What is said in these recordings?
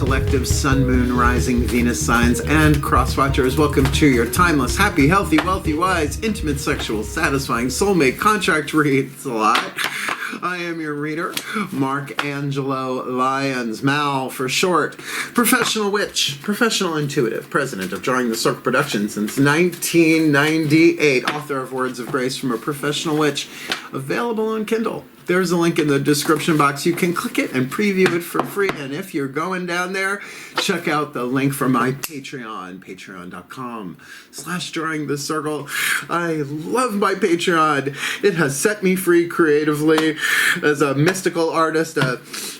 collective sun, moon, rising, Venus signs, and cross-watchers. Welcome to your timeless, happy, healthy, wealthy, wise, intimate, sexual, satisfying soulmate contract read. It's a lot. I am your reader, Mark Angelo Lyons, Mal for short, professional witch, professional intuitive, president of Drawing the Circle Productions since 1998, author of Words of Grace from a Professional Witch, available on Kindle. There's a link in the description box. You can click it and preview it for free. And if you're going down there, check out the link for my Patreon, patreon.com/Drawing the Circle. I love my Patreon. It has set me free creatively as a mystical artist, a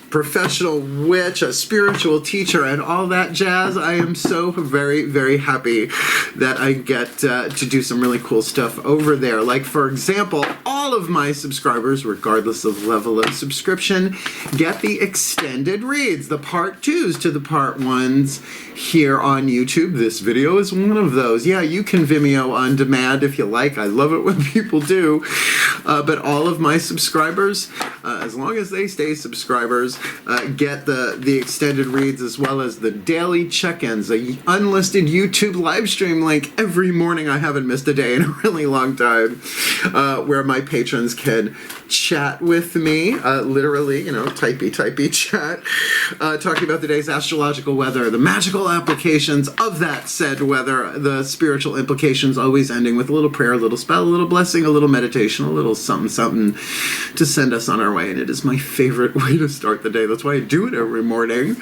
professional witch, a spiritual teacher, and all that jazz. I am so very, very happy that I get to do some really cool stuff over there. Like, for example, all of my subscribers, regardless of level of subscription, get the extended reads, the part 2s to the part 1s here on YouTube. This video is one of those. Yeah, you can Vimeo on demand if you like. I love it when people do. But all of my subscribers, as long as they stay subscribers, get the extended reads as well as the daily check-ins, the unlisted YouTube live stream link every morning. I haven't missed a day in a really long time, where my patrons can chat with me, literally, typey chat, talking about the day's astrological weather, the magical applications of that said weather, the spiritual implications, always ending with a little prayer, a little spell, a little blessing, a little meditation, a little something to send us on our way. And it is my favorite way to start the day. That's why I do it every morning.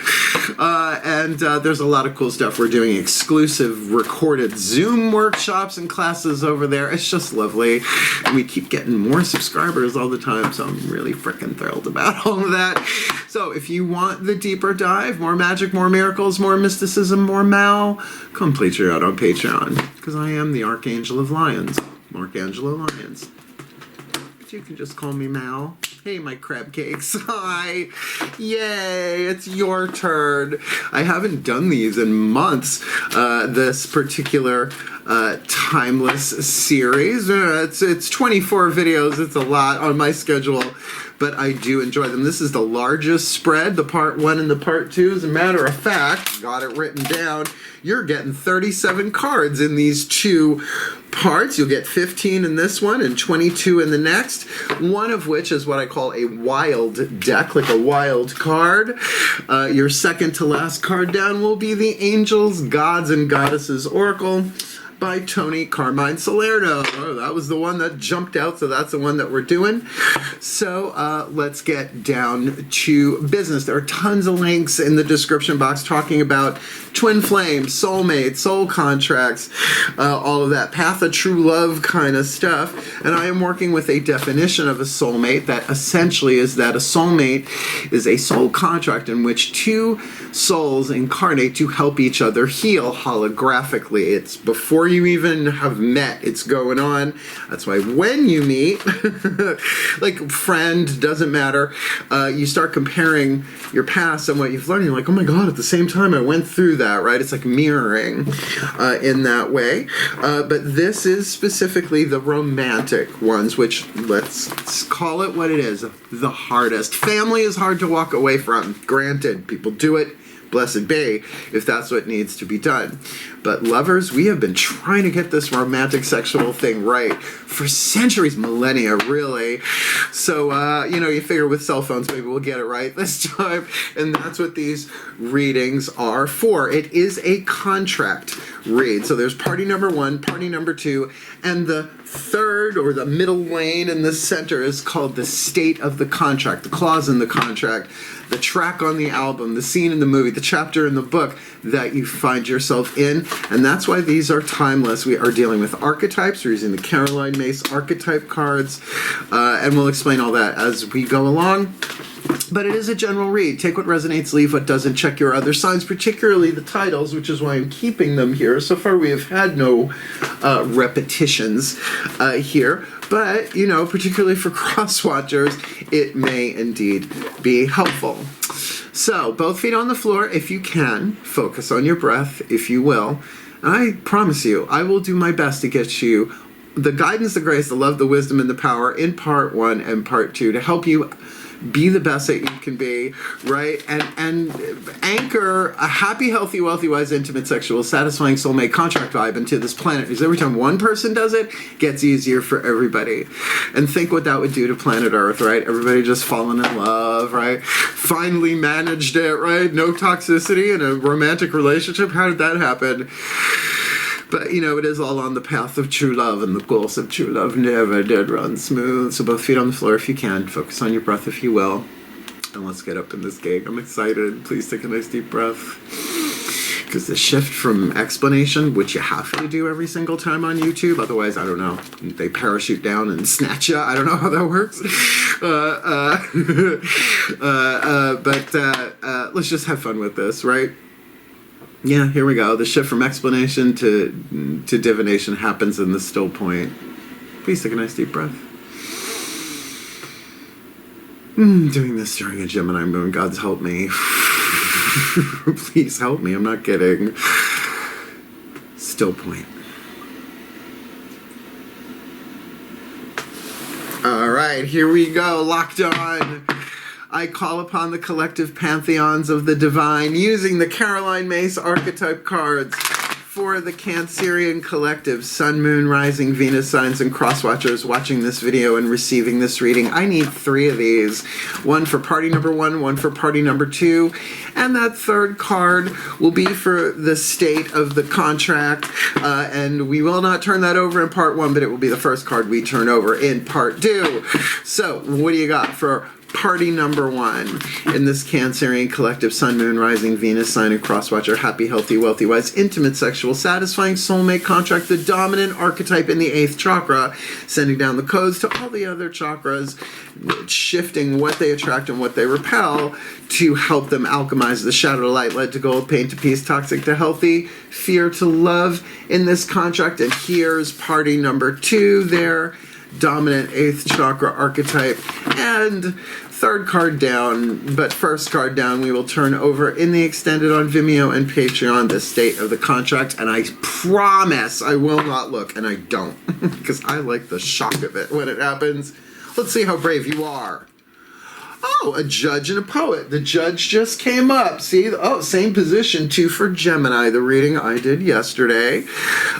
And there's a lot of cool stuff. We're doing exclusive recorded Zoom workshops and classes over there. It's just lovely. And we keep getting more subscribers all the time, so I'm really freaking thrilled about all of that. So if you want the deeper dive, more magic, more miracles, more mysticism, more Mal, come play your out on Patreon, because I am the Archangel of Lyons, Mark Angelo Lyons. But you can just call me Mal. Hey, my crab cakes. Hi. Yay, it's your turn. I haven't done these in months, this particular timeless series. It's 24 videos. It's a lot on my schedule, but I do enjoy them. This is the largest spread, the part 1 and the part 2. As a matter of fact, got it written down, you're getting 37 cards in these 2 parts. You'll get 15 in this one and 22 in the next, one of which is what I call a wild deck, like a wild card. Your second to last card down will be the Angels, Gods, and Goddesses Oracle by Tony Carmine Salerno. Oh, that was the one that jumped out, so that's the one that we're doing. So let's get down to business. There are tons of links in the description box talking about twin flames, soulmates, soul contracts, all of that path of true love kind of stuff. And I am working with a definition of a soulmate that essentially is that a soulmate is a soul contract in which 2 souls incarnate to help each other heal holographically. It's before you even have met, it's going on. That's why when you meet, like friend, doesn't matter, you start comparing your past and what you've learned. You're like, oh my God, at the same time I went through that, right? It's like mirroring in that way. But this is specifically the romantic ones, which, let's call it what it is, the hardest. Family is hard to walk away from. Granted, people do it. Blessed be, if that's what needs to be done. But lovers, we have been trying to get this romantic sexual thing right for centuries, millennia, really. So, you figure with cell phones, maybe we'll get it right this time. And that's what these readings are for. It is a contract read. So there's party number 1, party number 2, and the third, or the middle lane in the center, is called the state of the contract, the clause in the contract, the track on the album, the scene in the movie, the chapter in the book that you find yourself in. And that's why these are timeless. We are dealing with archetypes. We're using the Caroline Myss archetype cards, and we'll explain all that as we go along. But it is a general read. Take what resonates, leave what doesn't. Check your other signs, particularly the titles, which is why I'm keeping them here. So far we have had no repetitions here. But, particularly for cross-watchers, it may indeed be helpful. So, both feet on the floor, if you can. Focus on your breath, if you will. And I promise you, I will do my best to get you the guidance, the grace, the love, the wisdom, and the power in part 1 and part 2 to help you be the best that you can be, right? And anchor a happy, healthy, wealthy, wise, intimate, sexual, satisfying soulmate contract vibe into this planet. Because every time one person does it, it gets easier for everybody. And think what that would do to planet Earth, right? Everybody just falling in love, right? Finally managed it, right? No toxicity in a romantic relationship. How did that happen? But, you know, it is all on the path of true love, and the course of true love never did run smooth. So both feet on the floor if you can. Focus on your breath if you will. And let's get up in this gig. I'm excited. Please take a nice deep breath. Because the shift from explanation, which you have to do every single time on YouTube, otherwise, I don't know, they parachute down and snatch you. I don't know how that works. But let's just have fun with this, right? Yeah, here we go. The shift from explanation to divination happens in the still point. Please take a nice deep breath. Doing this during a Gemini moon. God's help me. Please help me. I'm not kidding. Still point. All right, here we go. Locked on. I call upon the collective pantheons of the divine using the Caroline Myss archetype cards for the Cancerian collective, Sun, Moon, Rising, Venus signs, and cross-watchers watching this video and receiving this reading. I need 3 of these. One for party number 1, one for party number 2, and that third card will be for the state of the contract, and we will not turn that over in part 1, but it will be the first card we turn over in part 2. So, what do you got for party number 1 in this Cancerian collective, Sun, Moon, Rising, Venus sign, and crosswatcher, happy, healthy, wealthy, wise, intimate, sexual, satisfying soulmate contract, the dominant archetype in the 8th chakra, sending down the codes to all the other chakras, shifting what they attract and what they repel to help them alchemize the shadow to light, lead to gold, pain to peace, toxic to healthy, fear to love in this contract. And here's party number 2 there. Dominant 8th chakra archetype, and third card down, but first card down we will turn over in the extended on Vimeo and Patreon, the state of the contract, and I promise I will not look, and I don't, because I like the shock of it when it happens. Let's see how brave you are. Oh, a judge and a poet. The judge just came up. See? Oh, same position, 2 for Gemini, the reading I did yesterday,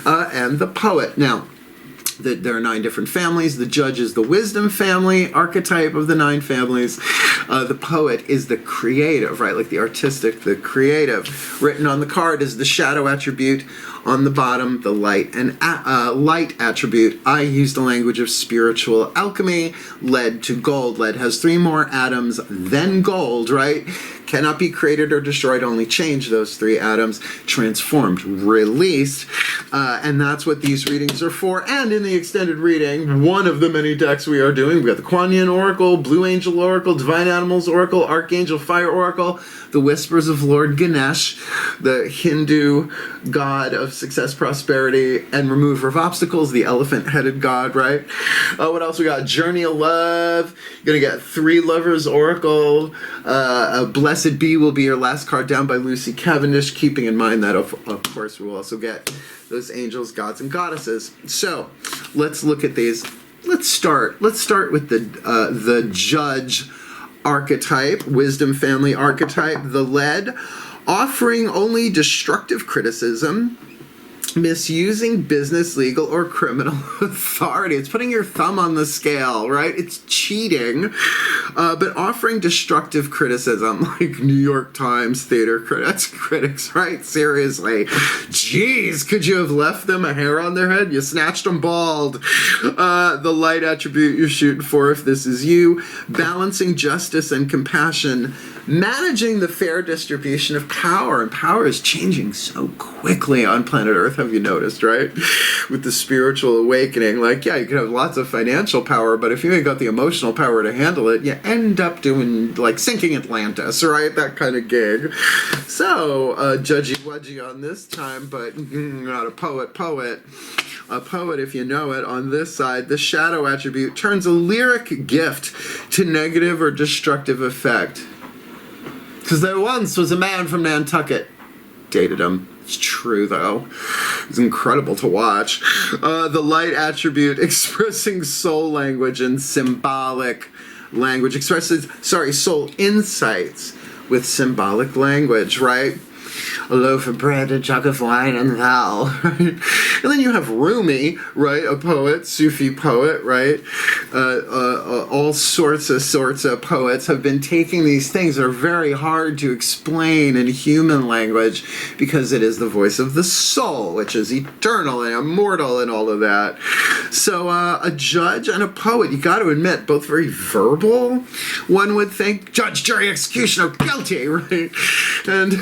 and the poet. Now, there are 9 different families. The judge is the wisdom family, archetype of the 9 families. The poet is the creative, right? Like the artistic, the creative. Written on the card is the shadow attribute. On the bottom, the light and light attribute. I use the language of spiritual alchemy. Lead to gold. Lead has 3 more atoms than gold, right? Cannot be created or destroyed, only change those 3 atoms, transformed, released, and that's what these readings are for. And in the extended reading, one of the many decks we are doing, we got the Kuan Yin Oracle, Blue Angel Oracle, Divine Animals Oracle, Archangel Fire Oracle, the Whispers of Lord Ganesh, the Hindu god of success, prosperity, and remover of obstacles, the elephant-headed god, right? What else we got? Journey of Love. You're gonna get 3 Lovers Oracle, Blessed Be will be your last card down by Lucy Cavendish, keeping in mind that, of course, we will also get those angels, gods, and goddesses. So, let's look at these. Let's start with the judge archetype, wisdom family archetype, the lead, offering only destructive criticism, misusing business, legal, or criminal authority. It's putting your thumb on the scale, right? It's cheating, but offering destructive criticism, like New York Times theater critics, right? Seriously. Jeez, could you have left them a hair on their head? You snatched them bald. The light attribute you're shooting for, if this is you, balancing justice and compassion, managing the fair distribution of power, and power is changing so quickly on planet Earth, have you noticed, right? With the spiritual awakening, like, yeah, you can have lots of financial power, but if you ain't got the emotional power to handle it, you end up doing, like, sinking Atlantis, right? That kind of gig. So, judgy-wudgy on this time, but not a poet. A poet, if you know it, on this side, the shadow attribute turns a lyric gift to negative or destructive effect. Because there once was a man from Nantucket dated him. It's true, though. It's incredible to watch. The light attribute expressing soul language and symbolic language. Expresses, soul insights with symbolic language, right? A loaf of bread, a jug of wine, and thou. Right? And then you have Rumi, right? A poet, Sufi poet, right? All sorts of poets have been taking these things that are very hard to explain in human language because it is the voice of the soul, which is eternal and immortal and all of that. So a judge and a poet, you got to admit, both very verbal. One would think, judge, jury, executioner, guilty, right? And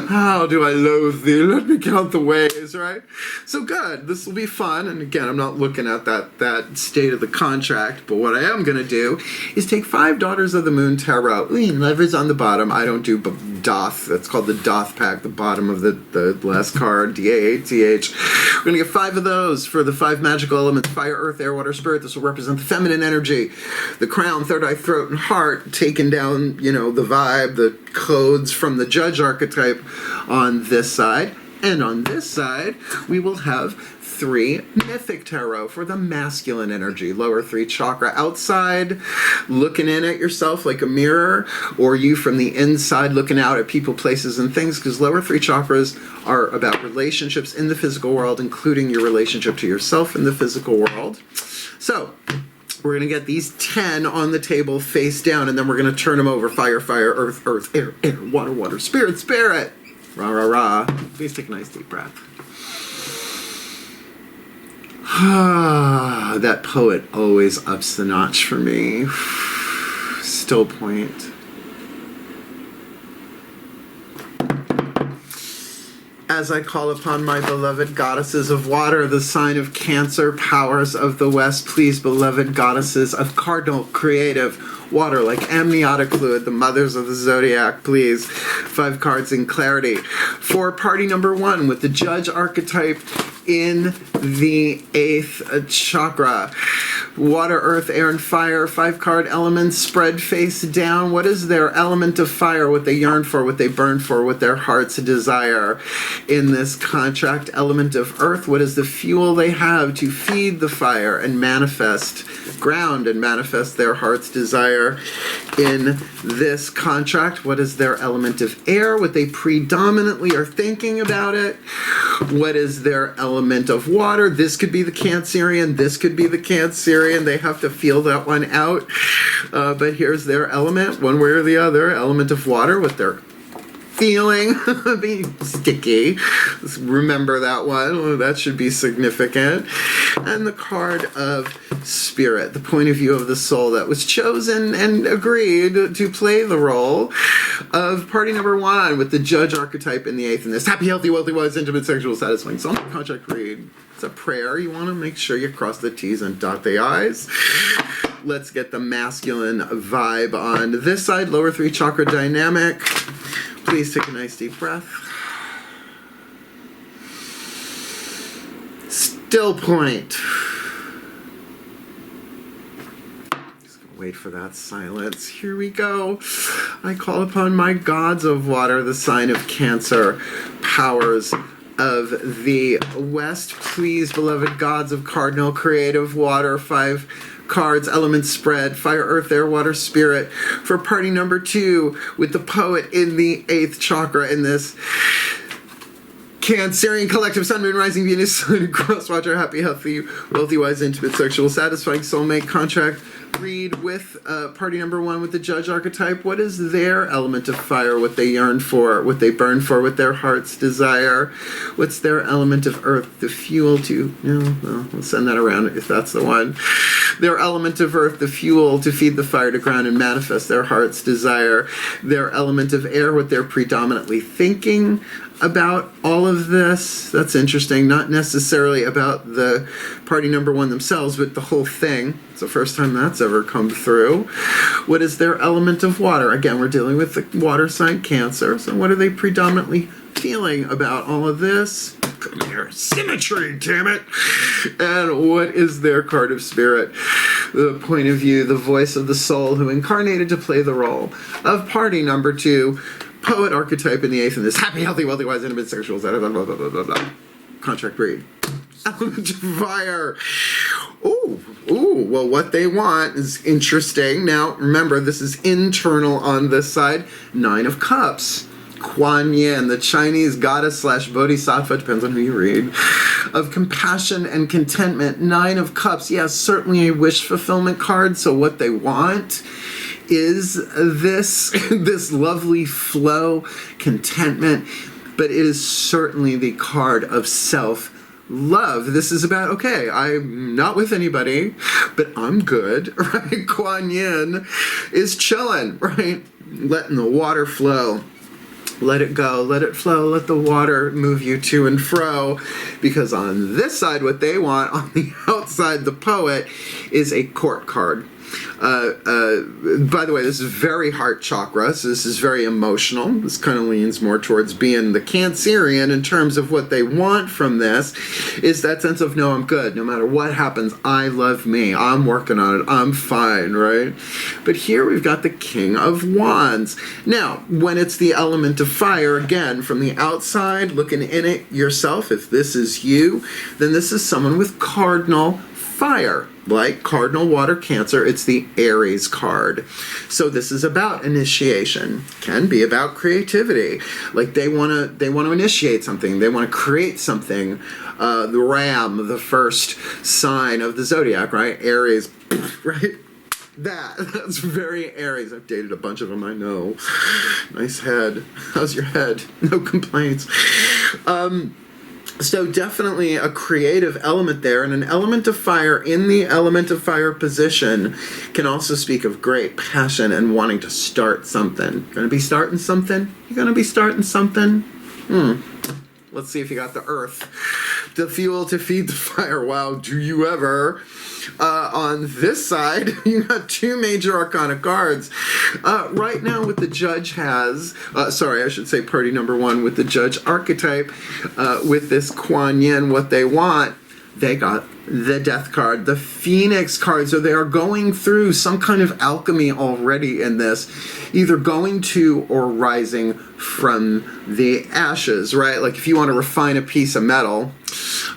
how do I loathe thee? Let me count the ways, right? So good. This will be fun. And again, I'm not looking at that state of the contract, but what I am going to do is take 5 Daughters of the Moon Tarot. Leverage on the bottom. I don't do Doth. That's called the Doth pack, the bottom of the last card, D-A-A-T-H. We're going to get 5 of those for the 5 magical elements, fire, earth, air, water, spirit. This will represent the feminine energy, the crown, third eye, throat, and heart, taking down, the vibe, the codes from the judge archetype on this side. And on this side, we will have 3 mythic tarot for the masculine energy, lower 3 chakra. Outside, looking in at yourself like a mirror, or you from the inside looking out at people, places, and things, because lower 3 chakras are about relationships in the physical world, including your relationship to yourself in the physical world. So we're going to get these 10 on the table face down, and then we're going to turn them over. Fire, fire, earth, earth, air, air, water, water, spirit, spirit. Rah, rah, rah. Please take a nice deep breath. That poet always ups the notch for me. Still point. As I call upon my beloved goddesses of water, the sign of Cancer, powers of the West, please, beloved goddesses of cardinal creative water, like amniotic fluid, the mothers of the zodiac, please. 5 cards in clarity. For party number 1, with the judge archetype in the 8th chakra. Water, earth, air, and fire. 5 card elements spread face down. What is their element of fire? What they yearn for, what they burn for, what their hearts desire in this contract. Element of earth. What is the fuel they have to feed the fire and manifest, ground and manifest their heart's desire in this contract? What is their element of air? What they predominantly are thinking about it. What is their element of water? This could be the Cancerian. This could be the Cancerian. They have to feel that one out. But here's their element, one way or the other. Element of water, what they're feeling. Being sticky. Remember that one. That should be significant. And the card of spirit, the point of view of the soul that was chosen and agreed to play the role of party number 1 with the judge archetype in the 8th in this happy, healthy, wealthy, wise, intimate, sexual, satisfying soul contract read. It's a prayer. You want to make sure you cross the T's and dot the I's. Let's get the masculine vibe on this side, lower 3 chakra dynamic. Please take a nice deep breath. Still point. Wait for that silence. Here we go. I call upon my gods of water, the sign of Cancer, powers of the West. Please, beloved gods of cardinal creative water, 5 cards, elements spread, fire, earth, air, water, spirit, for party number 2 with the poet in the 8th chakra in this Cancerian collective, sun, moon, rising, Venus, sun, crosswatcher, happy, healthy, wealthy, wise, intimate, sexual, satisfying, soulmate contract read with party number 1 with the judge archetype. What is their element of fire? What they yearn for, what they burn for, what their hearts desire. What's their element of earth? The fuel to, we'll send that around if that's the one. Their element of earth, the fuel to feed the fire to ground and manifest their heart's desire. Their element of air, what they're predominantly thinking about all of this. That's interesting. Not necessarily about the party number 1 themselves, but the whole thing. It's the first time that's ever come through. What is their element of water? Again, we're dealing with the water sign Cancer. So what are they predominantly feeling about all of this? Symmetry, damn it. And what is their card of spirit? The point of view, the voice of the soul who incarnated to play the role of party number 2. poet archetype in the 8th in this happy, healthy, wealthy, wise, intimate, sexual, blah, blah, blah, blah, blah, blah. Contract read. Element of fire. Ooh, well, what they want is interesting. Now, remember, this is internal on this side. 9 of Cups. Kuan Yin, the Chinese goddess / bodhisattva, depends on who you read, of compassion and contentment. 9 of Cups, yes, certainly a wish fulfillment card. So what they want is this lovely flow, contentment, but it is certainly the card of self-love. This is about, okay, I'm not with anybody, but I'm good, right? Kuan Yin is chilling, right? Letting the water flow. Let it go, let it flow, let the water move you to and fro. Because on this side, what they want, on the outside, the poet, is a court card. By the way, this is very heart chakra, so this is very emotional. This kind of leans more towards being the Cancerian in terms of what they want from this, is that sense of, no, I'm good. No matter what happens, I love me. I'm working on it. I'm fine, right? But here we've got the King of Wands. Now, when it's the element of fire, again, from the outside, looking in it yourself, if this is you, then this is someone with cardinal fire. Like cardinal water Cancer, it's the Aries card. So this is about initiation. Can be about creativity. Like they want to initiate something. They want to create something. The Ram, the first sign of the zodiac, right? Aries, right? That's very Aries. I've dated a bunch of them, I know. Nice head. How's your head? No complaints. So definitely a creative element there, and an element of fire in the element of fire position can also speak of great passion and wanting to start something. Gonna be starting something? You're gonna be starting something? Let's see if you got the earth, the fuel to feed the fire. Wow, do you ever? On this side, you got 2 major arcana cards. Right now, what the judge has, sorry, I should say party number 1 with the judge archetype, with this Kuan Yin, what they want, they got the Death card, the Phoenix card. So they are going through some kind of alchemy already in this, either going to or rising from the ashes, right? Like if you want to refine a piece of metal,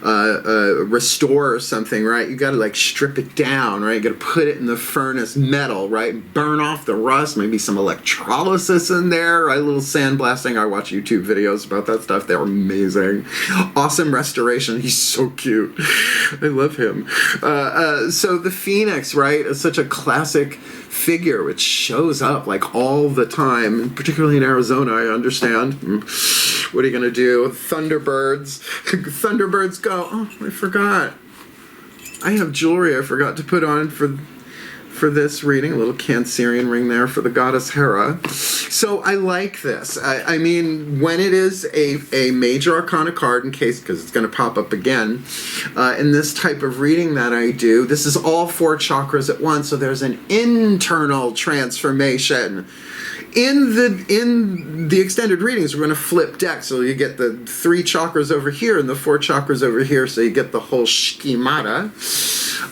restore something, right? You got to like strip it down, right? You got to put it in the furnace, metal, right? Burn off the rust, maybe some electrolysis in there, right? A little sandblasting. I watch YouTube videos about that stuff. They're amazing. Awesome restoration. He's so cute. I love him. So the Phoenix, right, is such a classic figure which shows up like all the time, particularly in Arizona, I understand. What are you going to do? Thunderbirds. Thunderbirds go, oh, I forgot. I have jewelry I forgot to put on for this reading. A little Cancerian ring there for the goddess Hera. So I like this. I mean, when it is a major arcana card, in case, because it's going to pop up again, in this type of reading that I do, this is all 4 chakras at once, so there's an internal transformation. In the extended readings, we're going to flip decks, so you get the 3 chakras over here and the 4 chakras over here, so you get the whole schemata.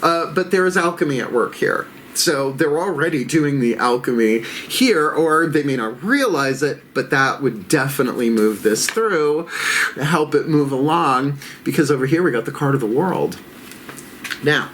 But there is alchemy at work here. So they're already doing the alchemy here, or they may not realize it, but that would definitely move this through, help it move along, because over here we got the card of the World. Now,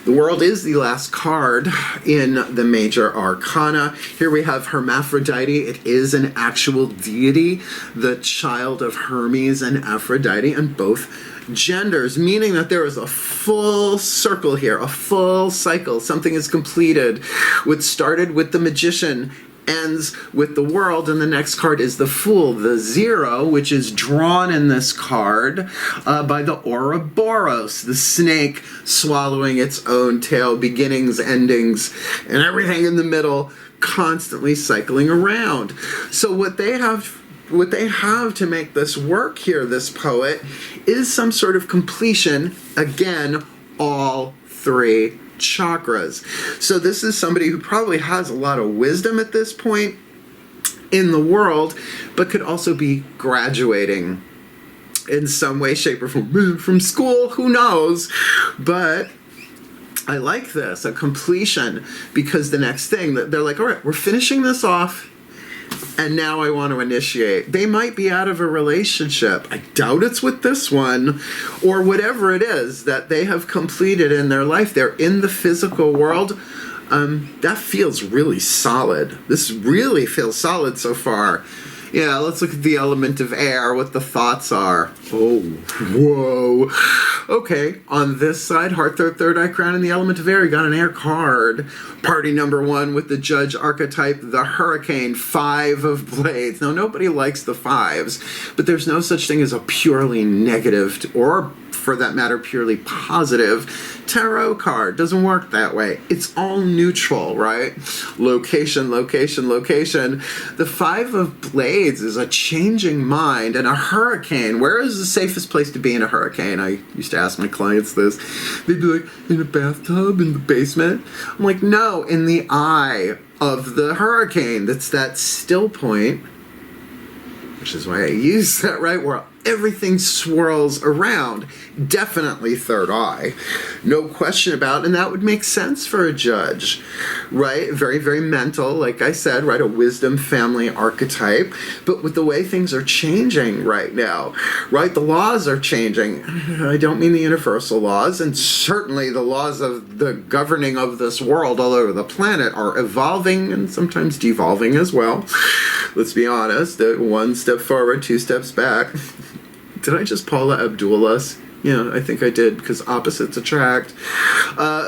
the World is the last card in the major arcana. Here we have Hermaphrodite. It is an actual deity, the child of Hermes and Aphrodite, and both genders, meaning that there is a full circle here, a full cycle. Something is completed. What started with the Magician ends with the World, and the next card is the Fool, the 0, which is drawn in this card by the Ouroboros, the snake swallowing its own tail, beginnings, endings, and everything in the middle, constantly cycling around. So what they have to make this work here, this poet, is some sort of completion. Again, all 3 chakras. So this is somebody who probably has a lot of wisdom at this point in the world, but could also be graduating in some way, shape, or form from school. Who knows? But I like this, a completion, because the next thing that they're like, all right, we're finishing this off, and now I want to initiate. They might be out of a relationship. I doubt it's with this one, or whatever it is that they have completed in their life. They're in the physical world. That feels really solid. This really feels solid so far. Yeah, let's look at the element of air, what the thoughts are. Oh, whoa. Okay, on this side, heart, third eye crown, and the element of air, you got an air card. Party number 1 with the judge archetype, the hurricane, 5 of blades. Now, nobody likes the 5s, but there's no such thing as a purely negative, or for that matter, purely positive tarot card. Doesn't work that way. It's all neutral, right? Location, location, location. The 5 of blades is a changing mind, and a hurricane. Where is the safest place to be in a hurricane? I used to ask my clients this. They'd be like, in a bathtub, in the basement. I'm like, no, in the eye of the hurricane. That's that still point, which is why I use that, right? Where everything swirls around. Definitely third eye. No question about it. And that would make sense for a judge, right? Very, very mental, like I said, right? A wisdom family archetype. But with the way things are changing right now, right? The laws are changing. I don't mean the universal laws, and certainly the laws of the governing of this world all over the planet are evolving and sometimes devolving as well. Let's be honest. 1 step forward, 2 steps back. Did I just Paula Abdul us? Yeah, I think I did, because opposites attract.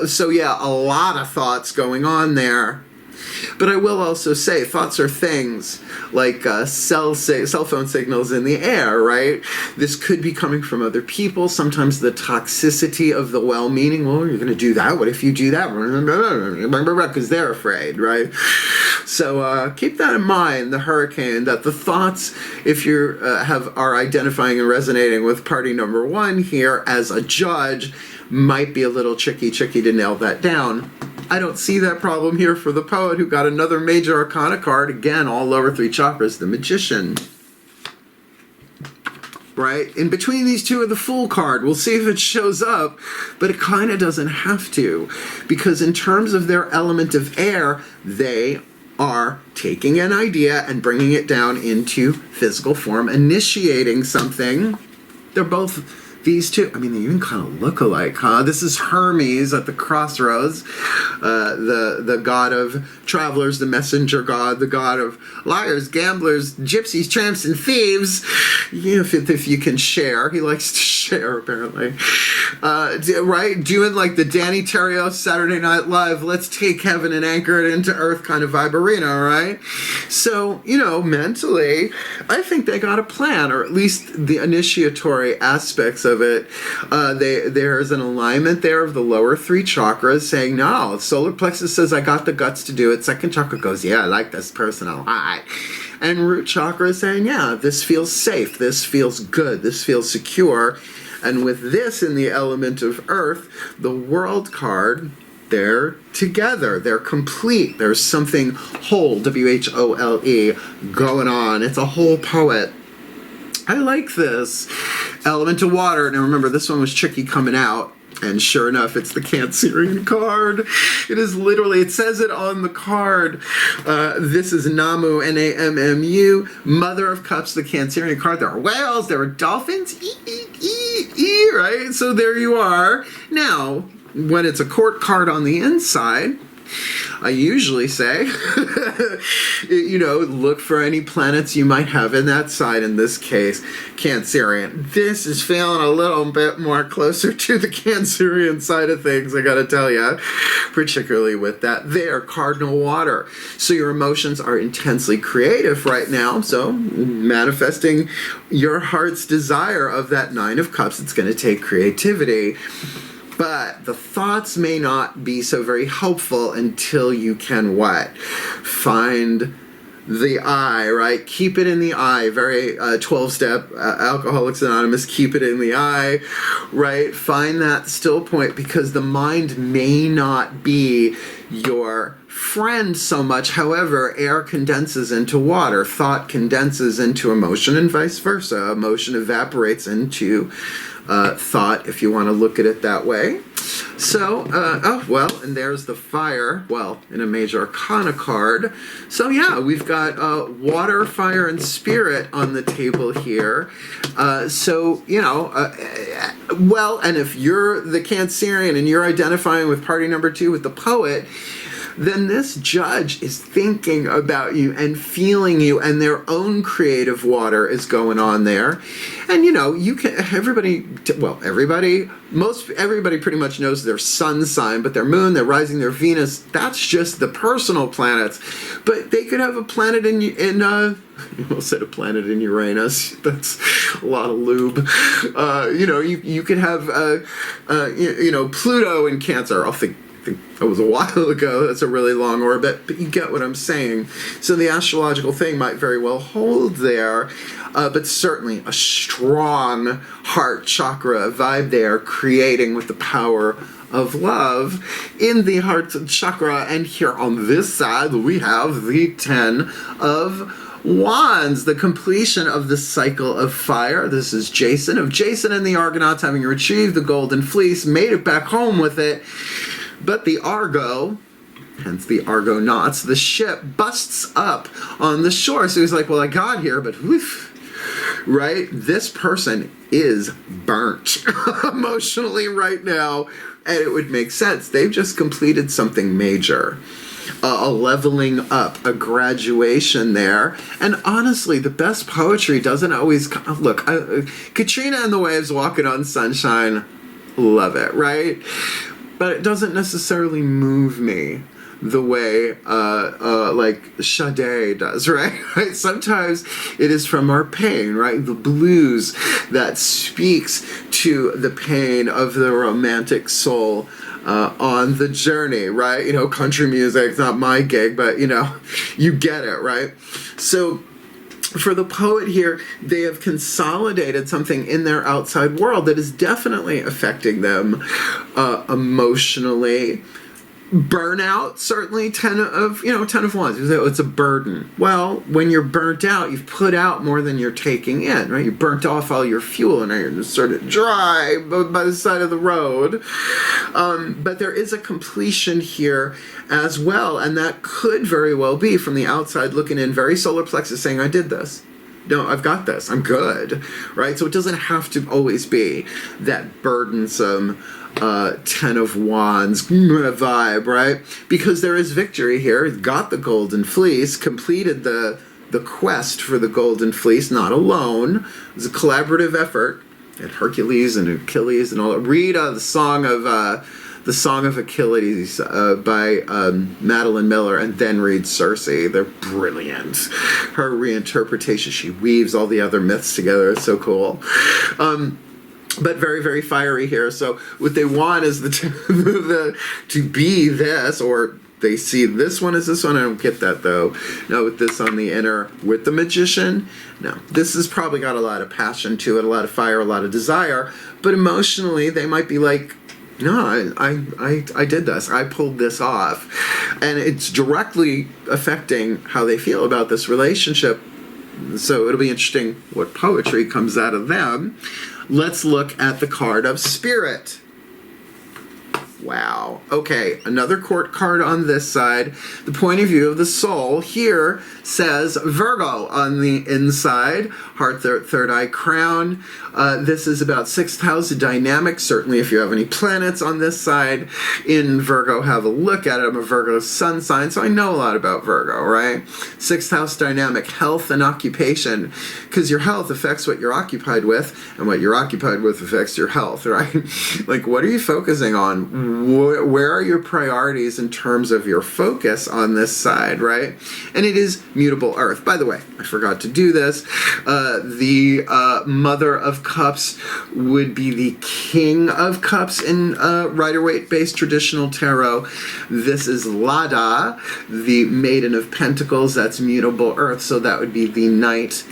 So yeah, a lot of thoughts going on there. But I will also say, thoughts are things like cell phone signals in the air, right? This could be coming from other people. Sometimes the toxicity of the well-meaning, well, you're going to do that. What if you do that? Because they're afraid, right? So keep that in mind, the hurricane, that the thoughts, if you are identifying and resonating with party number 1 here as a judge, might be a little tricky to nail that down. I don't see that problem here for the poet, who got another major arcana card, again, all lower 3 chakras, the magician. Right? In between these two are the Fool card. We'll see if it shows up, but it kind of doesn't have to, because in terms of their element of air, they are taking an idea and bringing it down into physical form, initiating something. They're both these two. I mean, they even kind of look alike, huh? This is Hermes at the crossroads, the god of travelers, the messenger god, the god of liars, gamblers, gypsies, tramps, and thieves. You know, if you can share. He likes to share, apparently. Right? Doing like the Danny Terrio Saturday Night Live, let's take heaven and anchor it into earth kind of vibarina, right? So, you know, mentally, I think they got a plan, or at least the initiatory aspects of it. There's an alignment there of the lower 3 chakras saying, no, solar plexus says I got the guts to do it. Second chakra goes, yeah, I like this person a lot. And root chakra is saying, yeah, this feels safe, this feels good, this feels secure. And with this in the element of earth, the world card, they're together, they're complete. There's something whole, W-H-O-L-E, going on. It's a whole poet. I like this. Element of water. Now remember, this one was tricky coming out. And sure enough, it's the Cancerian card. It is literally, it says it on the card. This is Namu, N-A-M-M-U, Mother of Cups, the Cancerian card. There are whales, there are dolphins, right? So there you are. Now, when it's a court card on the inside, I usually say, you know, look for any planets you might have in that side, in this case, Cancerian. This is feeling a little bit more closer to the Cancerian side of things, I gotta tell you, particularly with that there, cardinal water. So your emotions are intensely creative right now, so manifesting your heart's desire of that 9 of Cups, it's gonna take creativity. But the thoughts may not be so very helpful until you can what? Find the eye, right? Keep it in the eye. Very 12-step Alcoholics Anonymous, keep it in the eye, right? Find that still point, because the mind may not be your friend so much. However, air condenses into water, thought condenses into emotion, and vice versa. Emotion evaporates into thought, if you want to look at it that way. So, oh, well, and there's the fire, well, in a major arcana card. So, yeah, we've got water, fire, and spirit on the table here. So, you know, well, and if you're the Cancerian and you're identifying with party number 2 with the poet, then this judge is thinking about you and feeling you, and their own creative water is going on there. And, you know, you can, everybody pretty much knows their sun sign, but their moon, their rising, their Venus, that's just the personal planets. But they could have a planet in I almost said a planet in Uranus. That's a lot of lube. You know, you could have, you know, Pluto in Cancer. I think that was a while ago. That's a really long orbit, but you get what I'm saying. So the astrological thing might very well hold there, but certainly a strong heart chakra vibe there, creating with the power of love in the heart chakra. And here on this side, we have the 10 of Wands, the completion of the cycle of fire. This is Jason and the Argonauts, having retrieved the golden fleece, made it back home with it. But the Argo, hence the Argonauts, the ship busts up on the shore. So he's like, well, I got here, but woof, right? This person is burnt emotionally right now, and it would make sense. They've just completed something major. A leveling up, a graduation there. And honestly, the best poetry doesn't always... Look, Katrina and the Waves, Walking on Sunshine, love it, right? But it doesn't necessarily move me the way like Sade does, right? Sometimes it is from our pain, right? The blues that speaks to the pain of the romantic soul on the journey, right? You know, country music's not my gig, but, you know, you get it, right? So for the poet here, they have consolidated something in their outside world that is definitely affecting them emotionally. Burnout, certainly 10 of Wands. It's a burden. Well, when you're burnt out, you've put out more than you're taking in, right? You burnt off all your fuel and now you're just sort of dry by the side of the road. But there is a completion here as well, and that could very well be from the outside looking in, very solar plexus, saying, I did this. No, I've got this. I'm good, right? So it doesn't have to always be that burdensome 10 of Wands vibe, right? Because there is victory here. Got the golden fleece, completed the quest for the golden fleece, not alone. It was a collaborative effort. And Hercules and Achilles and all that. Read the Song of Achilles by Madeline Miller, and then read Circe. They're brilliant. Her reinterpretation, she weaves all the other myths together. It's so cool. But very, very fiery here. So what they want is to be this, or they see this one as this one. I don't get that, though. No, with this on the inner, with the magician. No, this has probably got a lot of passion to it, a lot of fire, a lot of desire. But emotionally, they might be like, no, I did this. I pulled this off. And it's directly affecting how they feel about this relationship. So it'll be interesting what poetry comes out of them. Let's look at the card of Spirit. Wow. Okay, another court card on this side. The point of view of the soul here says Virgo on the inside. Heart, third eye, crown. This is about 6th house dynamic. Certainly if you have any planets on this side in Virgo, have a look at it. I'm a Virgo sun sign, so I know a lot about Virgo, right? 6th house dynamic, health and occupation. Because your health affects what you're occupied with, and what you're occupied with affects your health, right? Like, what are you focusing on? Where are your priorities in terms of your focus on this side, right? And it is mutable earth. By the way, I forgot to do this. The Mother of Cups would be the King of Cups in Rider-Waite-based traditional tarot. This is Lada, the Maiden of Pentacles. That's mutable earth, so that would be the Knight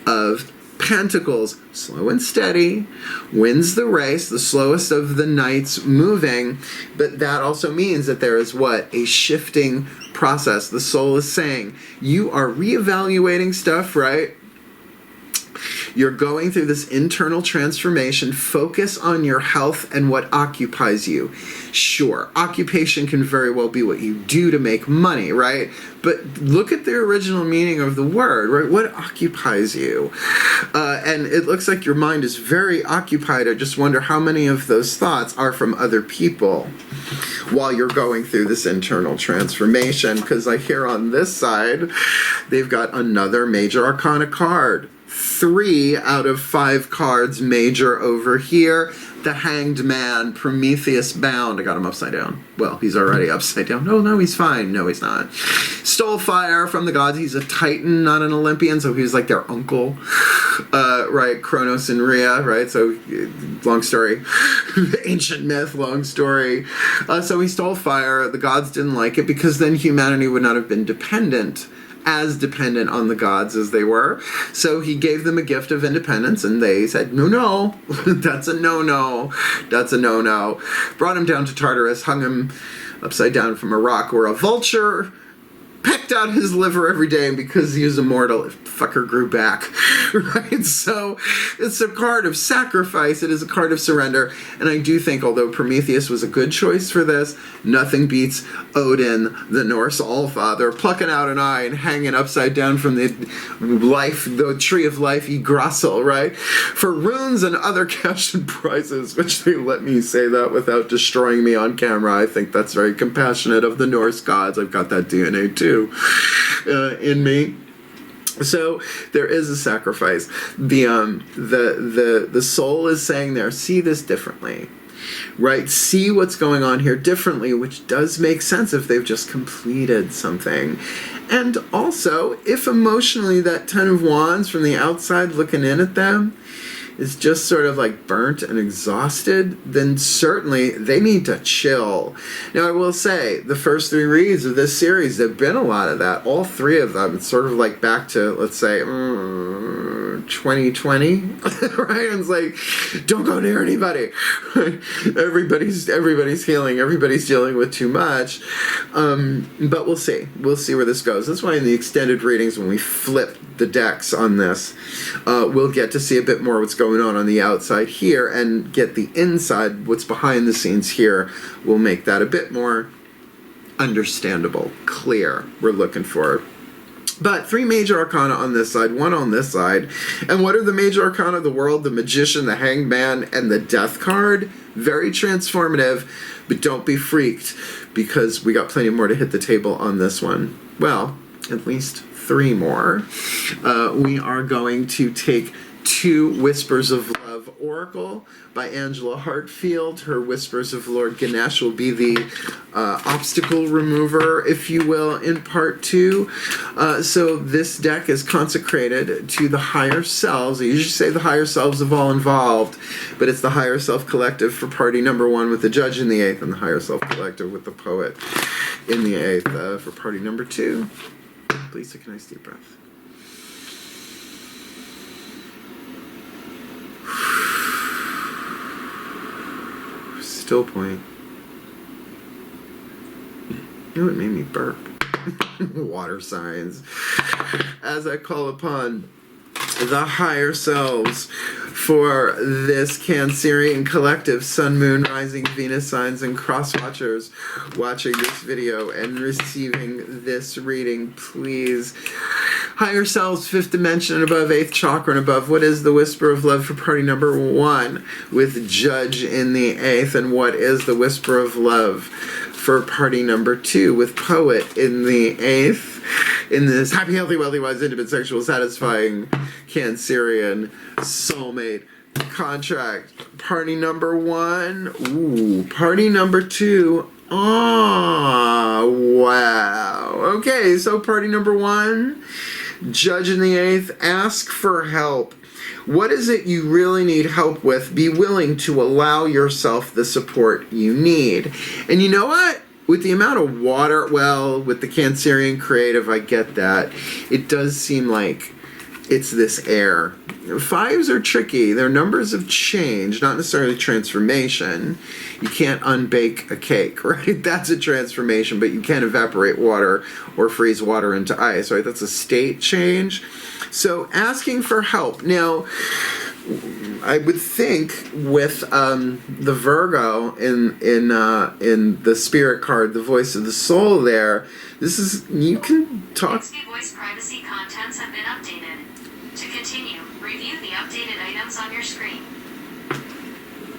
of Pentacles. Slow and steady, wins the race, the slowest of the knights moving, but that also means that there is what? A shifting process. The soul is saying, you are reevaluating stuff, right? You're going through this internal transformation. Focus on your health and what occupies you. Sure, occupation can very well be what you do to make money, right? But look at the original meaning of the word, right? What occupies you? And it looks like your mind is very occupied. I just wonder how many of those thoughts are from other people while you're going through this internal transformation. Because I hear on this side, they've got another major arcana card. 3 out of 5 cards major over here. The Hanged Man, Prometheus bound. I got him upside down. Well, he's already upside down. No, he's fine. No, he's not. Stole fire from the gods. He's a Titan, not an Olympian, so he's like their uncle. Right, Kronos and Rhea, right? So, long story. Ancient myth, long story. So he stole fire. The gods didn't like it because then humanity would not have been as dependent on the gods as they were. So he gave them a gift of independence, and they said, no, that's a no-no. That's a no-no. Brought him down to Tartarus, hung him upside down from a rock where a vulture pecked out his liver every day, and because he was immortal, the fucker grew back. Right? So it's a card of sacrifice. It is a card of surrender. And I do think, although Prometheus was a good choice for this, nothing beats Odin, the Norse Allfather, plucking out an eye and hanging upside down from the tree of life, Yggdrasil, right? For runes and other cash and prizes, which they let me say that without destroying me on camera. I think that's very compassionate of the Norse gods. I've got that DNA too. In me. So there is a sacrifice. The soul is saying there, see this differently. Right? See what's going on here differently, which does make sense if they've just completed something. And also, if emotionally that Ten of Wands from the outside looking in at them is just sort of like burnt and exhausted, then certainly they need to chill. Now, I will say, the first 3 reads of this series, there have been a lot of that. All 3 of them. It's sort of like back to, let's say, 2020, right? And it's like, don't go near anybody. Everybody's healing. Everybody's dealing with too much. But we'll see. We'll see where this goes. That's why in the extended readings, when we flip the decks on this, we'll get to see a bit more what's going on the outside here and get the inside, what's behind the scenes here. We'll make that a bit more understandable, clear. We're looking for. But 3 major arcana on this side, 1 on this side. And what are the major arcana of the world? The Magician, the Hanged Man, and the Death card. Very transformative, but don't be freaked because we got plenty more to hit the table on this one. Well, at least 3 more. We are going to take 2 Whispers of Love Oracle by Angelo Hartfield. Her Whispers of Lord Ganesh will be the obstacle remover, if you will, in part 2. So this deck is consecrated to the higher selves. I usually say the higher selves of all involved, but it's the higher self collective for party number 1 with the Judge in the 8th, and the higher self collective with the Poet in the 8th for party number 2. Please take a nice deep breath. Still point. You know what made me burp? Water signs. As I call upon the higher selves for this Cancerian collective, Sun, Moon, Rising, Venus signs, and cross-watchers watching this video and receiving this reading, please. Higher selves, 5th dimension and above, 8th chakra and above. What is the Whisper of Love for party number 1 with Judge in the 8th? And what is the Whisper of Love for party number 2 with Poet in the 8th? In this happy, healthy, wealthy, wise, intimate, sexual, satisfying Cancerian soulmate contract. Party number 1. Ooh, party number 2. Oh, wow. Okay, so party number 1. Judge in the 8th, ask for help. What is it you really need help with? Be willing to allow yourself the support you need. And you know what? With the amount of water, well, with the Cancerian creative, I get that. It does seem like it's this air. Fives are tricky. Their numbers of change, not necessarily transformation. You can't unbake a cake, right? That's a transformation, but you can't evaporate water or freeze water into ice, right? That's a state change. So asking for help. Now, I would think with the Virgo in the spirit card, the voice of the soul there, this is, you can talk. XP voice privacy contents have been updated. To continue, review the updated items on your screen.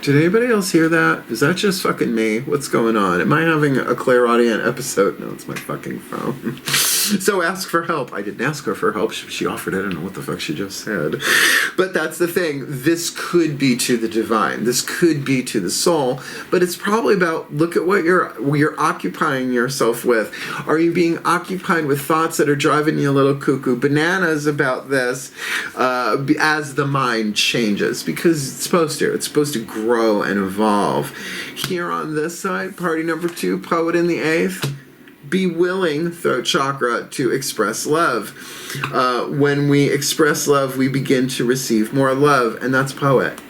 Did anybody else hear that? Is that just fucking me? What's going on? Am I having a clairaudient episode? No, it's my fucking phone. So ask for help. I didn't ask her for help. She offered it. I don't know what the fuck she just said. But that's the thing. This could be to the divine. This could be to the soul. But it's probably about, look at what you're occupying yourself with. Are you being occupied with thoughts that are driving you a little cuckoo bananas about this as the mind changes? Because it's supposed to. It's supposed to grow and evolve. Here on this side, party number 2, poet in the 8th. Be willing, throat chakra, to express love. When we express love, we begin to receive more love, and that's poet.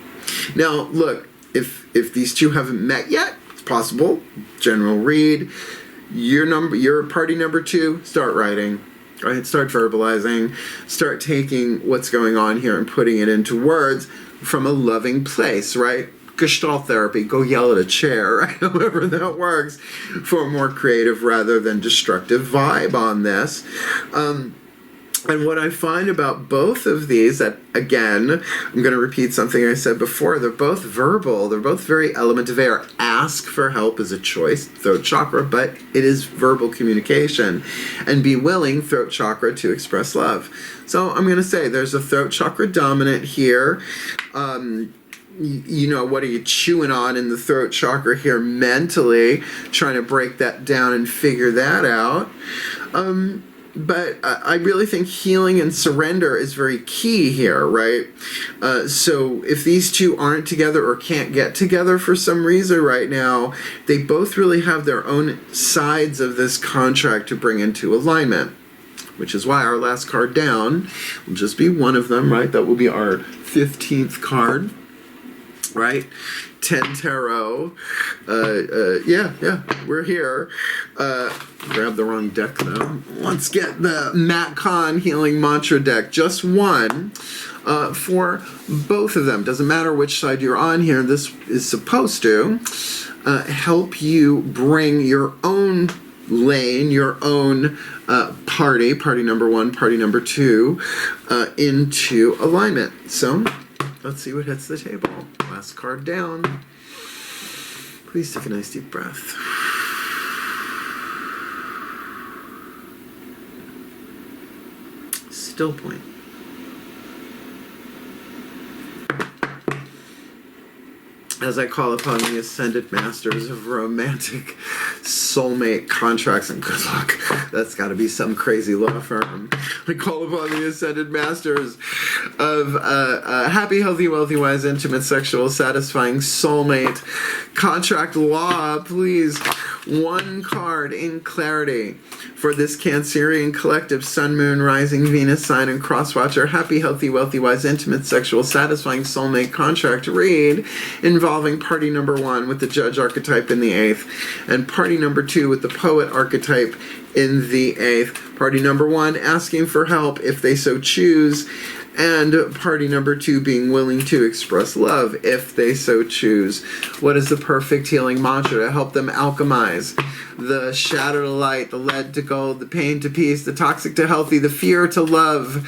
Now, look, if these two haven't met yet, it's possible. General read. Your party number 2, start writing. Right? Start verbalizing. Start taking what's going on here and putting it into words from a loving place, right? Gestalt therapy, go yell at a chair, right? However that works, for a more creative rather than destructive vibe on this. And what I find about both of these, that again, I'm going to repeat something I said before, they're both verbal, they're both very element of air. Ask for help is a choice, throat chakra, but it is verbal communication. And be willing, throat chakra, to express love. So I'm going to say there's a throat chakra dominant here. You know, what are you chewing on in the throat chakra here mentally, trying to break that down and figure that out. But I really think healing and surrender is very key here, right? So if these two aren't together or can't get together for some reason right now, they both really have their own sides of this contract to bring into alignment, which is why our last card down will just be one of them, right? That will be our 15th card. Right? 10 tarot. Yeah, we're here. Grab the wrong deck though. Let's get the Matt Kahn Healing Mantra deck. Just one for both of them. Doesn't matter which side you're on here. This is supposed to help you bring your own lane, your own party number 1, party number 2, into alignment. So let's see what hits the table. Last card down. Please take a nice deep breath. Still point. As I call upon the Ascended Masters of Romantic Soulmate Contracts and Good Luck. That's got to be some crazy law firm. I call upon the Ascended Masters of Happy, Healthy, Wealthy, Wise, Intimate, Sexual, Satisfying Soulmate Contract Law. Please, one card in clarity for this Cancerian collective Sun, Moon, Rising, Venus, Sign, and Crosswatcher Happy, Healthy, Wealthy, Wise, Intimate, Sexual, Satisfying Soulmate Contract read involving party number 1 with the Judge archetype in the 8th and party number 2 with the Poet archetype in the 8th. Party number 1 asking for help if they so choose, and party number 2 being willing to express love if they so choose. What is the perfect healing mantra to help them alchemize the shadow to light, the lead to gold, the pain to peace, the toxic to healthy, the fear to love,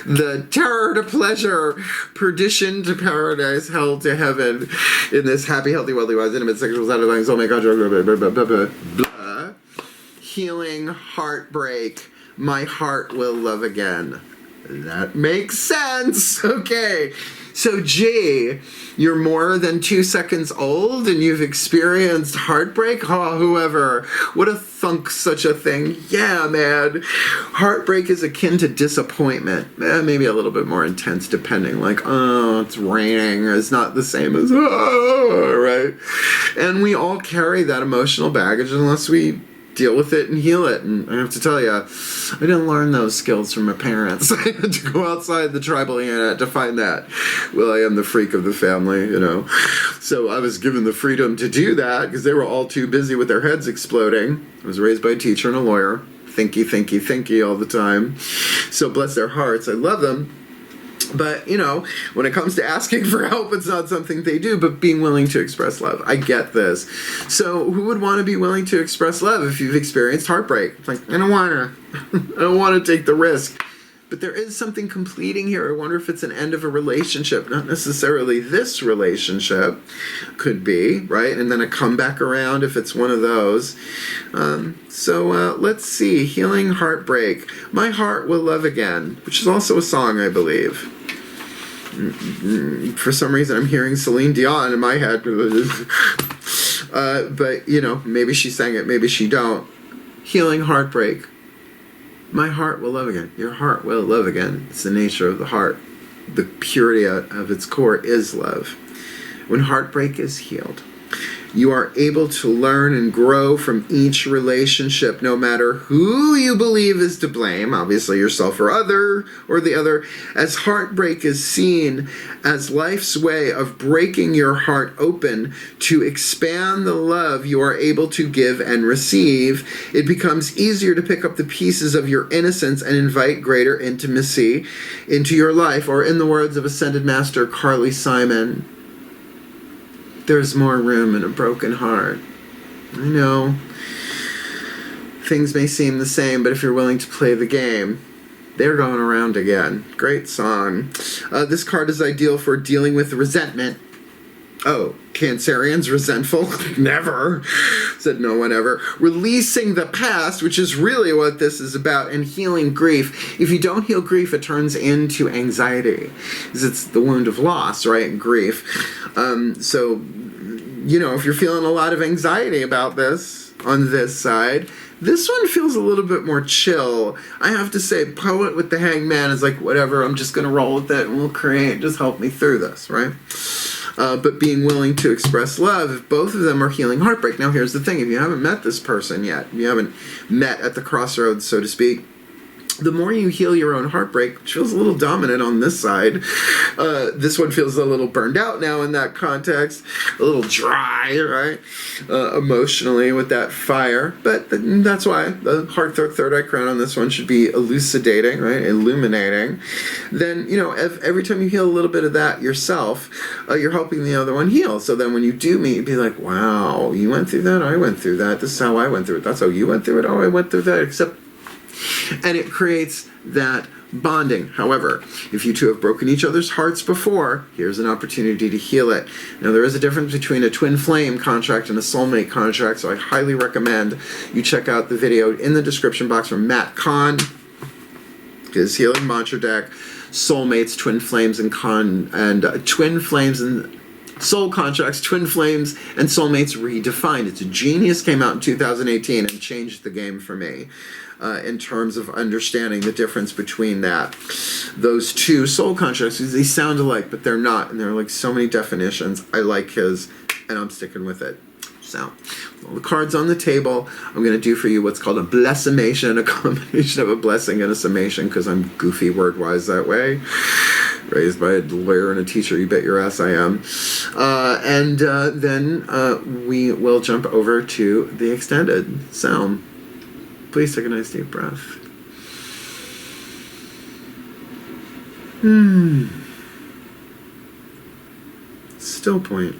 the terror to pleasure, perdition to paradise, hell to heaven, in this happy, healthy, wealthy, wise, intimate, sexual, satisfying, soulmate contract, healing, heartbreak, my heart will love again. That makes sense. Okay. So, G, you're more than 2 seconds old and you've experienced heartbreak? Oh, whoever. Would have thunk such a thing? Yeah, man. Heartbreak is akin to disappointment. Maybe a little bit more intense depending. Like, oh, it's raining. It's not the same as, oh, right? And we all carry that emotional baggage unless we deal with it and heal it. And I have to tell you, I didn't learn those skills from my parents. I had to go outside the tribal internet to find that. Well, I am the freak of the family, you know. So I was given the freedom to do that because they were all too busy with their heads exploding. I was raised by a teacher and a lawyer. Thinky all the time. So bless their hearts. I love them. But, you know, when it comes to asking for help, it's not something they do, but being willing to express love. I get this. So who would want to be willing to express love if you've experienced heartbreak? It's like, I don't want to. I don't want to take the risk. But there is something completing here. I wonder if it's an end of a relationship, not necessarily this relationship. Could be, right? And then a comeback around if it's one of those. So let's see. Healing heartbreak. My heart will love again, which is also a song, I believe. For some reason, I'm hearing Celine Dion in my head. But, you know, maybe she sang it, maybe she don't. Healing heartbreak. My heart will love again. Your heart will love again. It's the nature of the heart. The purity of its core is love. When heartbreak is healed, you are able to learn and grow from each relationship, no matter who you believe is to blame, obviously yourself or the other, as heartbreak is seen as life's way of breaking your heart open to expand the love you are able to give and receive. It becomes easier to pick up the pieces of your innocence and invite greater intimacy into your life, or in the words of Ascended Master Carly Simon, there's more room in a broken heart. I know things may seem the same, but if you're willing to play the game, they're going around again. Great song. This card is ideal for dealing with resentment. Oh, Cancerians resentful? Never. Said no one ever. Releasing the past, which is really what this is about, and healing grief. If you don't heal grief, it turns into anxiety. Because it's the wound of loss, right? Grief. So, you know, if you're feeling a lot of anxiety about this on this side, this one feels a little bit more chill. I have to say, Poet with the Hangman is like, whatever, I'm just going to roll with it and we'll create. Just help me through this, right? But being willing to express love, if both of them are healing heartbreak. Now, here's the thing. If you haven't met this person yet, you haven't met at the crossroads, so to speak, the more you heal your own heartbreak, which feels a little dominant on this side, this one feels a little burned out now in that context, a little dry, right, emotionally with that fire. But that's why the heart, third eye crown on this one should be elucidating, right, illuminating. Then, you know, every time you heal a little bit of that yourself, you're helping the other one heal. So then when you do meet, you'd be like, wow, you went through that, I went through that, this is how I went through it, that's how you went through it, oh, I went through that, except... And it creates that bonding. However, if you two have broken each other's hearts before, here's an opportunity to heal it. Now, there is a difference between a twin flame contract and a soulmate contract, so I highly recommend you check out the video in the description box from Matt Kahn, his healing mantra deck, soulmates, twin flames, and twin flames and soul contracts, twin flames, and soulmates redefined. It's a genius, came out in 2018 and changed the game for me. In terms of understanding the difference between those two soul contracts, because they sound alike, but they're not, and there are like so many definitions. I like his, and I'm sticking with it. So, all the cards on the table, I'm going to do for you what's called a blessimation, a combination of a blessing and a summation, because I'm goofy word-wise that way. Raised by a lawyer and a teacher, you bet your ass I am. And then we will jump over to the extended. So, please take a nice deep breath. Still point.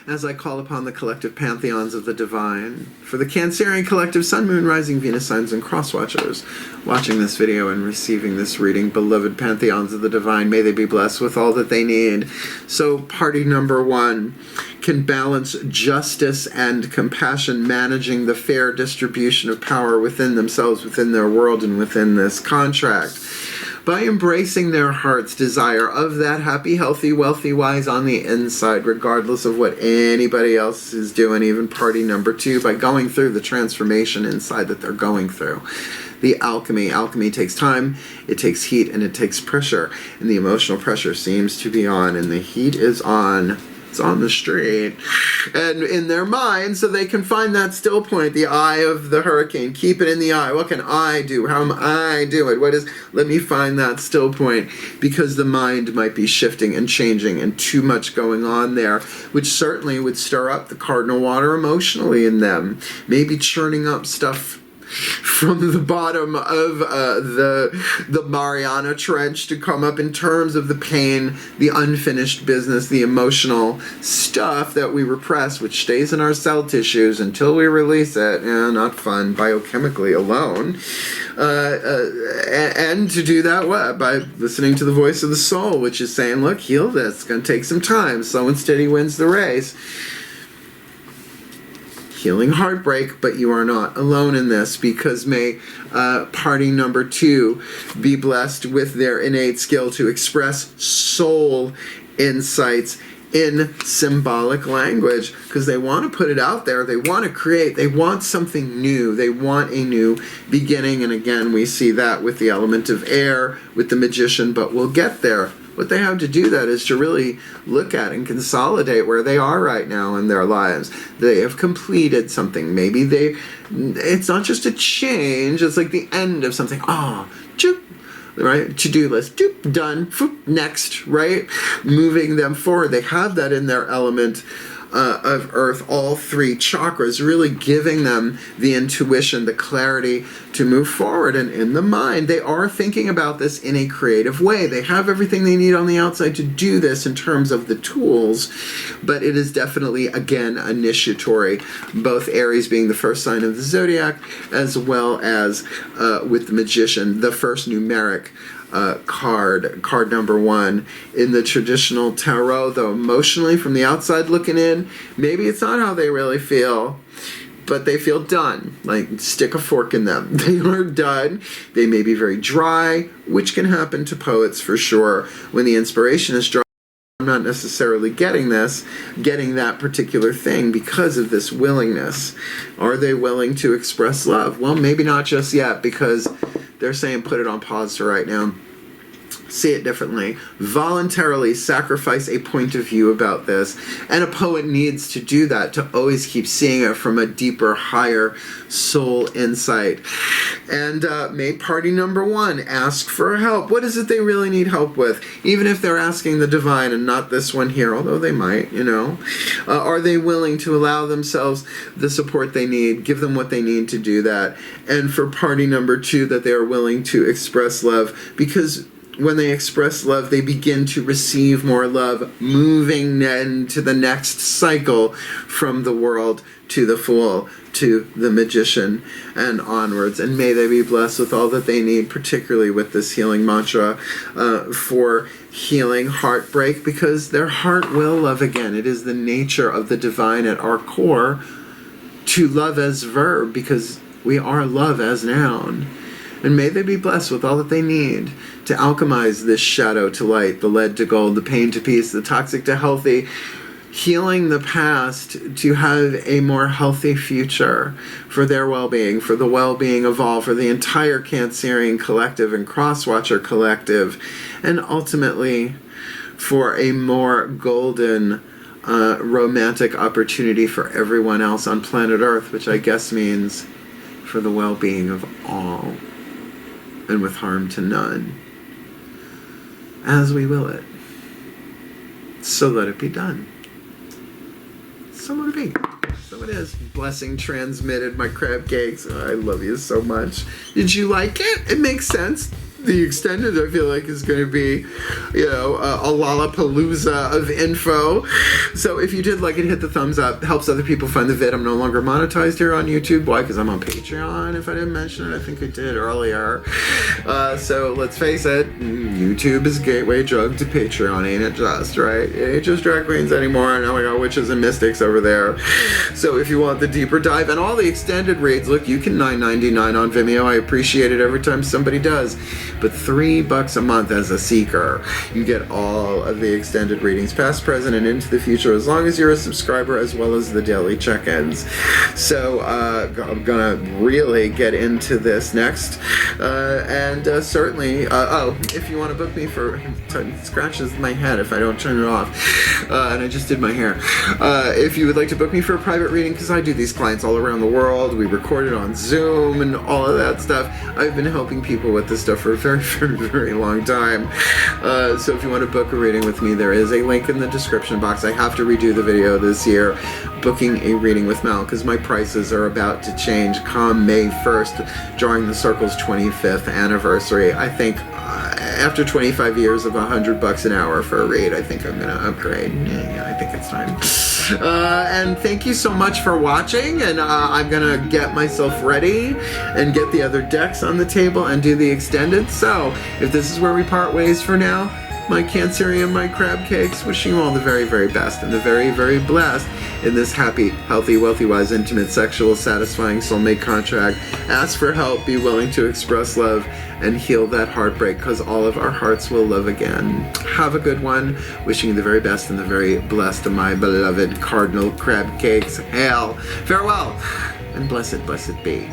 As I call upon the collective pantheons of the divine, for the Cancerian collective Sun, Moon, Rising, Venus signs, and cross-watchers watching this video and receiving this reading, beloved pantheons of the divine, may they be blessed with all that they need. So party number one can balance justice and compassion, managing the fair distribution of power within themselves, within their world, and within this contract. By embracing their heart's desire of that happy, healthy, wealthy, wise on the inside, regardless of what anybody else is doing, even party number two, by going through the transformation inside that they're going through. The alchemy. Alchemy takes time, it takes heat, and it takes pressure. And the emotional pressure seems to be on, and the heat is on It's on the street. And in their mind, so they can find that still point, the eye of the hurricane. Keep it in the eye. What can I do? How am I doing? Let me find that still point, because the mind might be shifting and changing and too much going on there, which certainly would stir up the cardinal water emotionally in them. Maybe churning up stuff from the bottom of the Mariana Trench to come up in terms of the pain, the unfinished business, the emotional stuff that we repress, which stays in our cell tissues until we release it. Not fun biochemically alone. And to do that, what? By listening to the voice of the soul, which is saying, look, heal this. It's going to take some time. Slow and steady wins the race. Healing heartbreak, but you are not alone in this, because may party number 2 be blessed with their innate skill to express soul insights in symbolic language, because they want to put it out there, they want to create, they want something new, they want a new beginning. And again, we see that with the element of air, with the magician, but we'll get there. What they have to do that is to really look at and consolidate where they are right now in their lives. They have completed something. Maybe it's not just a change, it's like the end of something. Choop, right? To-do list, choop, done, foop, next, right? Moving them forward. They have that in their element of earth, all 3 chakras, really giving them the intuition, the clarity to move forward. And in the mind, they are thinking about this in a creative way. They have everything they need on the outside to do this in terms of the tools, but it is definitely, again, initiatory, both Aries being the first sign of the zodiac, as well as with the magician, the first numeric card number 1 in the traditional tarot. Though emotionally, from the outside looking in, maybe it's not how they really feel, but they feel done. Like, stick a fork in them. They are done. They may be very dry, which can happen to poets for sure. When the inspiration is dry, I'm not necessarily getting that particular thing because of this willingness. Are they willing to express love? Well, maybe not just yet, because they're saying put it on pause for right now. See it differently. Voluntarily sacrifice a point of view about this. And a poet needs to do that, to always keep seeing it from a deeper, higher soul insight. And may party number 1 ask for help. What is it they really need help with? Even if they're asking the divine and not this one here, although they might, are they willing to allow themselves the support they need, give them what they need to do that? And for party number 2, that they are willing to express love, because when they express love, they begin to receive more love, moving then to the next cycle, from the world to the fool to the magician and onwards. And may they be blessed with all that they need, particularly with this healing mantra for healing heartbreak, because their heart will love again. It is the nature of the divine at our core to love as verb, because we are love as noun. And may they be blessed with all that they need to alchemize this shadow to light, the lead to gold, the pain to peace, the toxic to healthy, healing the past to have a more healthy future for their well-being, for the well-being of all, for the entire Cancerian collective and Crosswatcher collective, and ultimately for a more golden romantic opportunity for everyone else on planet Earth, which I guess means for the well-being of all, and with harm to none, as we will it. So let it be done. So let it be. So it is. Blessing transmitted, my crab cakes. Oh, I love you so much. Did you like it? It makes sense. The extended, I feel like, is going to be, a Lollapalooza of info. So if you did like it, hit the thumbs up. Helps other people find the vid. I'm no longer monetized here on YouTube. Why? Because I'm on Patreon. If I didn't mention it, I think I did earlier. So let's face it, YouTube is a gateway drug to Patreon, ain't it just, right? It ain't just drag queens anymore. And oh my god, witches and mystics over there. So if you want the deeper dive and all the extended reads, look, you can $9.99 on Vimeo. I appreciate it every time somebody does. but $3 a month as a seeker. You get all of the extended readings, past, present, and into the future, as long as you're a subscriber, as well as the daily check-ins. So I'm gonna really get into this next, and certainly, if you want to book me for, it scratches my head if I don't turn it off, and I just did my hair. If you would like to book me for a private reading, because I do these clients all around the world, we record it on Zoom and all of that stuff. I've been helping people with this stuff for a very, very, very long time. So if you want to book a reading with me, there is a link in the description box. I have to redo the video this year, booking a reading with Mel, because my prices are about to change come May 1st, during the Circle's 25th anniversary. I think after 25 years of $100 an hour for a read, I think I'm gonna upgrade. Yeah, I think it's time. And thank you so much for watching, and I'm gonna get myself ready and get the other decks on the table and do the extended. So if this is where we part ways for now, my Cancerian, my crab cakes, wishing you all the very, very best and the very, very blessed in this happy, healthy, wealthy, wise, intimate, sexual, satisfying soulmate contract. Ask for help, be willing to express love, and heal that heartbreak, because all of our hearts will love again. Have a good one. Wishing you the very best and the very blessed of my beloved cardinal crab cakes. Hail, farewell, and blessed, blessed be.